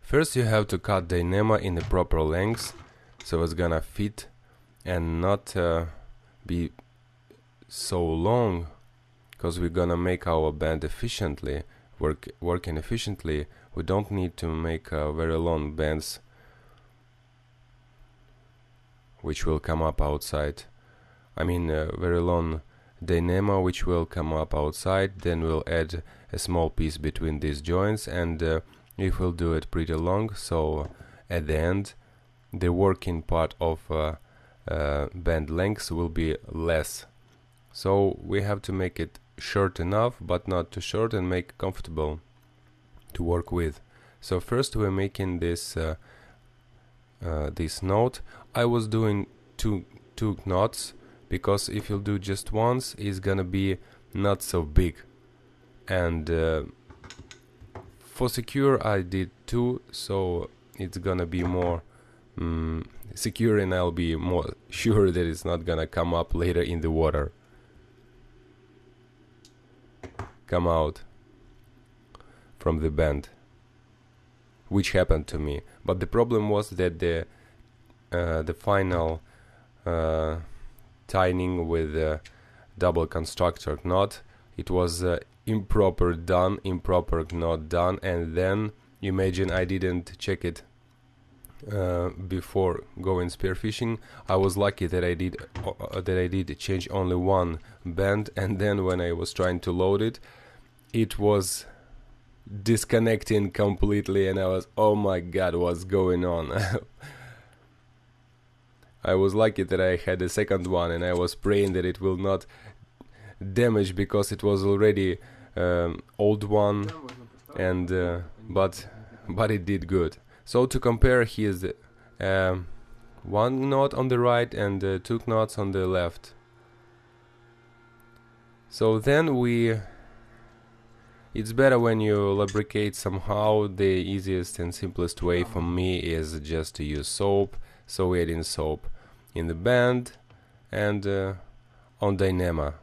First you have to cut Dyneema in the proper length, so it's gonna fit and not be so long, because we're gonna make our band efficiently, working efficiently. We don't need to make very long bands which will come up outside. I mean very long Dyneema which will come up outside. Then we'll add a small piece between these joints, and if we'll do it pretty long, so at the end the working part of band length will be less. So we have to make it short enough, but not too short, and make it comfortable to work with. So first we're making this this knot. I was doing two knots, because if you'll do just once, it's gonna be not so big. And for secure I did two, so it's gonna be more secure, and I'll be more sure that it's not gonna come up later in the water, come out from the band, which happened to me. But the problem was that the final tying with the double constructor knot, it was improper knot done. And then imagine I didn't check it before going spearfishing. I was lucky that I did change only one band, and then when I was trying to load it, it was disconnecting completely, and I was, oh my god, what's going on? I was lucky that I had a second one, and I was praying that it will not damage, because it was already old one, and but it did good. So to compare, here's one knot on the right and two knots on the left. So then it's better when you lubricate somehow. The easiest and simplest way for me is just to use soap. So we're adding soap in the band and on Dyneema.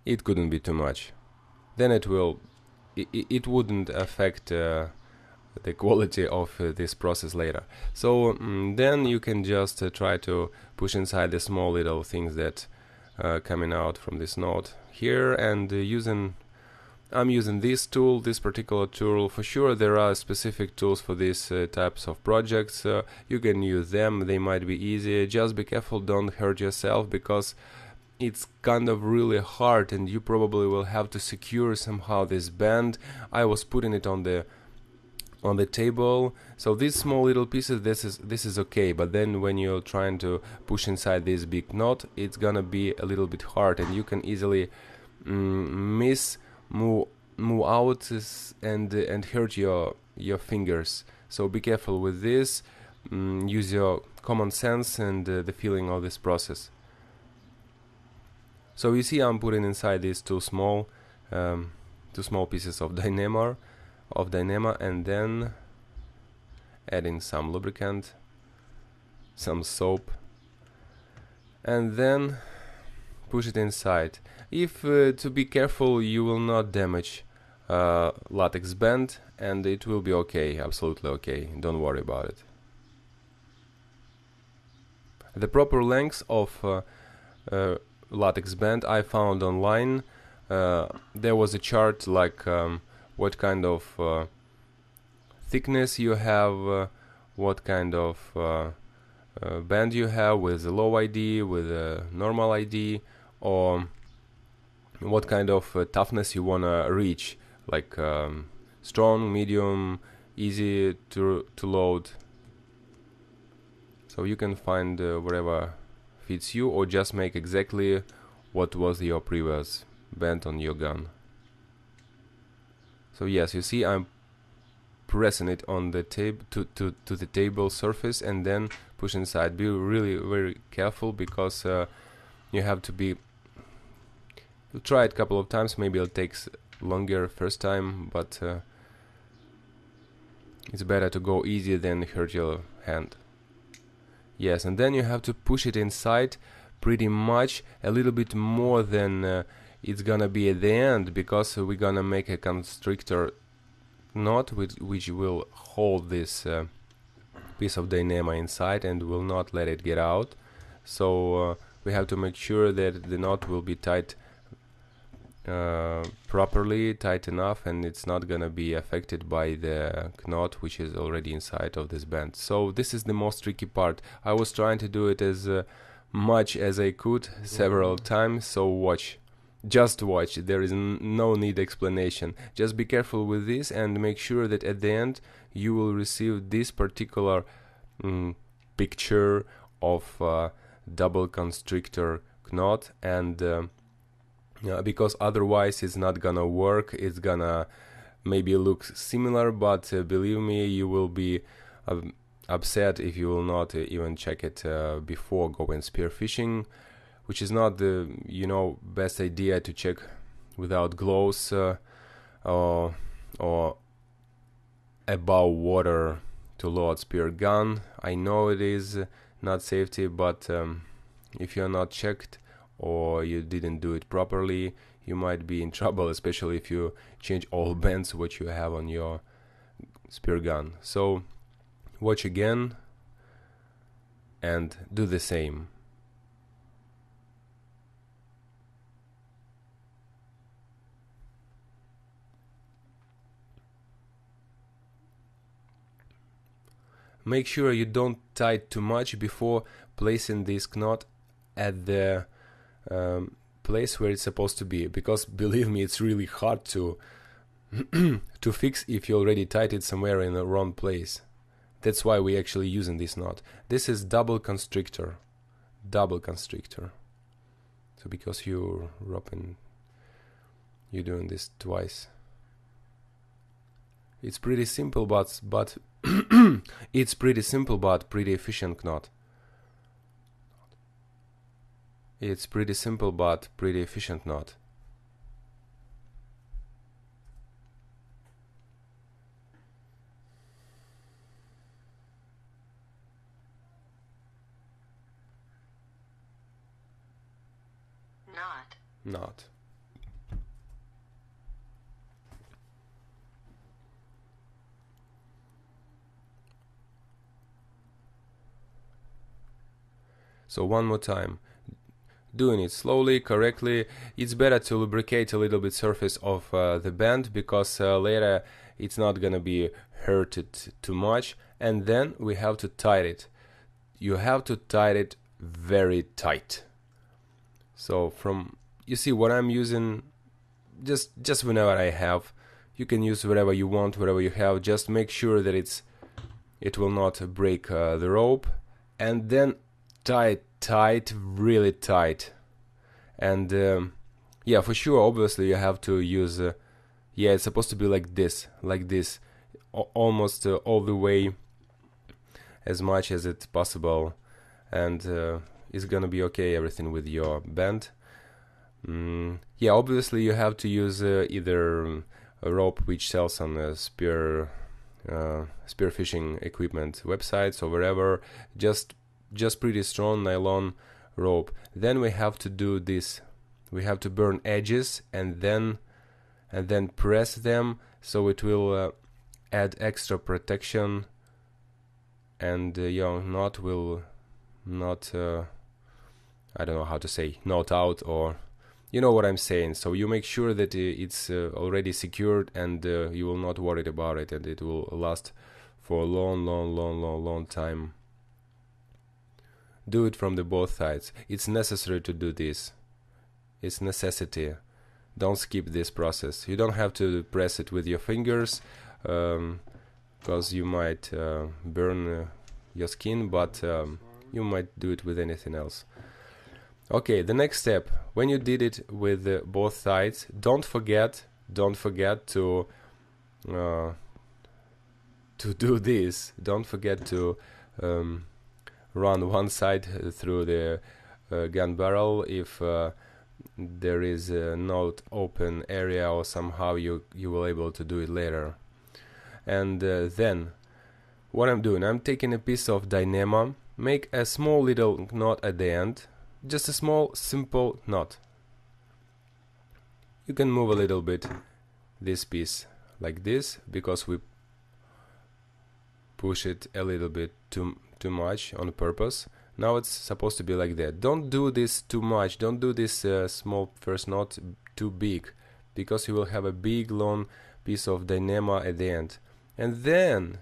It couldn't be too much. Then it wouldn't affect the quality of this process later. So then you can just try to push inside the small little things that coming out from this knot here, and I'm using this tool, this particular tool. For sure there are specific tools for these types of projects. You can use them, they might be easier. Just be careful, don't hurt yourself, because it's kind of really hard, and you probably will have to secure somehow this band. I was putting it on the table, so these small little pieces, this is okay, but then when you're trying to push inside this big knot, it's gonna be a little bit hard, and you can easily move out and hurt your fingers. So be careful with this. Use your common sense and the feeling of this process. So you see, I'm putting inside these two small pieces of Dyneema, and then adding some lubricant, some soap, and then push it inside. If to be careful, you will not damage latex band, and it will be okay, absolutely okay. Don't worry about it. The proper length of latex band I found online. There was a chart like what kind of thickness you have, what kind of band you have, with a low ID, with a normal ID, or what kind of toughness you wanna reach, like strong, medium, easy to load. So you can find whatever fits you, or just make exactly what was your previous band on your gun. So yes, you see, I'm pressing it on the to the table surface, and then push inside. Be really very careful, because you have to be. You'll try it a couple of times. Maybe it takes longer first time, but it's better to go easy than hurt your hand. Yes, and then you have to push it inside pretty much a little bit more than it's gonna be at the end, because we're gonna make a constrictor knot which will hold this piece of Dyneema inside and will not let it get out. So we have to make sure that the knot will be tight properly, tight enough, and it's not gonna be affected by the knot which is already inside of this band. So this is the most tricky part. I was trying to do it as much as I could several times, so watch. Just watch, there is no need explanation. Just be careful with this and make sure that at the end you will receive this particular picture of double constrictor knot, and because otherwise it's not gonna work. It's gonna maybe look similar, but believe me, you will be upset if you will not even check it before going spearfishing, which is not the best idea to check without gloves or above water to load spear gun. I know it is not safety, but if you're not checked or you didn't do it properly, you might be in trouble, especially if you change all bends what you have on your spear gun. So watch again and do the same. Make sure you don't tie too much before placing this knot at the place where it's supposed to be, because believe me, it's really hard to to fix if you already tied it somewhere in the wrong place. That's why we're actually using this knot. This is double constrictor. So because you're doing this twice. It's pretty simple, but it's pretty simple but pretty efficient knot. It's pretty simple but pretty efficient knot. Knot. So one more time, doing it slowly, correctly. It's better to lubricate a little bit surface of the band, because later it's not gonna be hurted too much. And then we have to tie it. You have to tie it very tight. So you see what I'm using, just whenever I have. You can use whatever you want, whatever you have. Just make sure that it will not break the rope, and then tie it tight, really tight. And yeah, for sure, obviously you have to use yeah, it's supposed to be like this, almost all the way, as much as it's possible, and it's gonna be okay, everything with your band. Yeah, obviously you have to use either a rope which sells on spearfishing equipment websites or wherever, just pretty strong nylon rope. Then we have to do this. We have to burn edges and then press them, so it will add extra protection, and your knot will not I don't know how to say, knot out, or you know what I'm saying. So you make sure that it's already secured, and you will not worry about it, and it will last for a long time. Do it from the both sides. It's necessary to do this. It's necessity. Don't skip this process. You don't have to press it with your fingers, because you might burn your skin, but you might do it with anything else. Okay, the next step, when you did it with both sides, don't forget to do this. Don't forget to run one side through the gun barrel if there is a not open area, or somehow you will able to do it later. And then what I'm doing, I'm taking a piece of Dyneema, make a small little knot at the end, just a small simple knot. You can move a little bit this piece like this because we push it a little bit too much on purpose. Now it's supposed to be like that. Don't do this too much, don't do this small first knot too big, because you will have a big long piece of Dyneema at the end. And then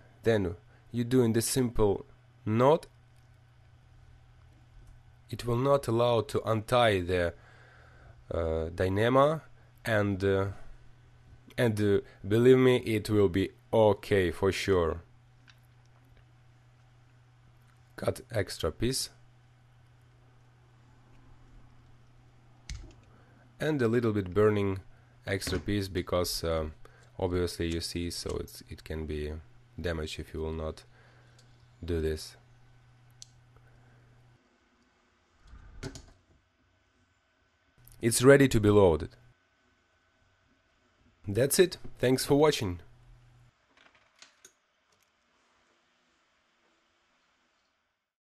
you're doing this simple knot. It will not allow to untie the Dyneema, and believe me, it will be okay for sure. Cut extra piece and a little bit burning extra piece, because obviously you see, so it can be damaged if you will not do this. It's ready to be loaded. That's it. Thanks for watching.